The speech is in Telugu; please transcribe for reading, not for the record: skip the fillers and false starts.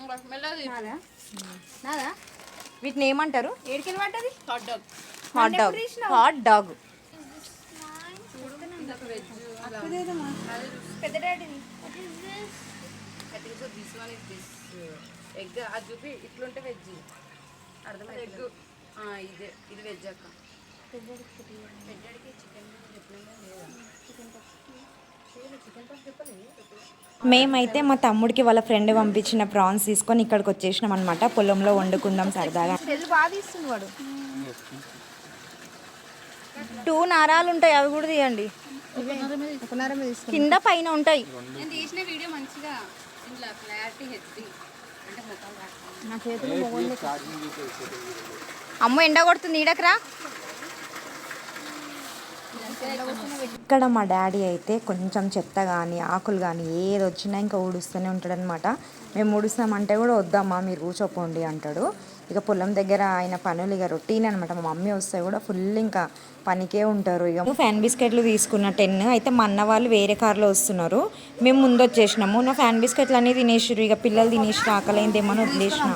నాదా నాదా వీటిని ఏమంటారు? ఏడికెళ్ళి పడ్డది? Hot dog. Hot dog. పెద్ద డాడీని ఎగ్ అది చూపి ఇట్లుంటే వెజ్ అర్థమైంది. ఎగ్ ఇదే ఇది వెజ్ అక్క. పెద్దడికి చికెన్ మేమైతే మా తమ్ముడికి వాళ్ళ ఫ్రెండ్ పంపించిన ప్రాన్స్ తీసుకొని ఇక్కడికి వచ్చేసినాం అనమాట. పొలంలో వండుకుందాం సరదాగా. బాగా తీస్తుంది వాడు. 2 నారాలు ఉంటాయి, అవి కూడా తీయండి. కింద పైన ఉంటాయి. నేను తీసిన వీడియో మంచిగా ఇంట్లో క్లారిటీ హెచ్డి అంటే మొత్తం నా చేతులు అమ్మ ఎండ కొడుతుంది, ఈడకరా. ఇక్కడ మా డాడీ అయితే కొంచెం చెత్త కానీ ఆకులు కానీ ఏది వచ్చినా ఇంకా ఊడుస్తూనే ఉంటాడనమాట. మేము ఊడుస్తామంటే కూడా వద్దమ్మా మీరు కూర్చోపోండి అంటాడు. ఇక పొలం దగ్గర ఆయన పనులు ఇక రొటీన్ అనమాట. మా మమ్మీ వస్తే కూడా ఫుల్ ఇంకా పనికే ఉంటారు. ఇక ఫ్యాన్ బిస్కెట్లు తీసుకున్న 10 అయితే మా అన్న వాళ్ళు వేరే కార్లో వస్తున్నారు. మేము ముందు వచ్చేసినాము. నా ఫ్యాన్ బిస్కెట్లు అన్నీ తినేసారు. ఇక పిల్లలు తినేసి ఆకలైందేమని వదిలేసిన.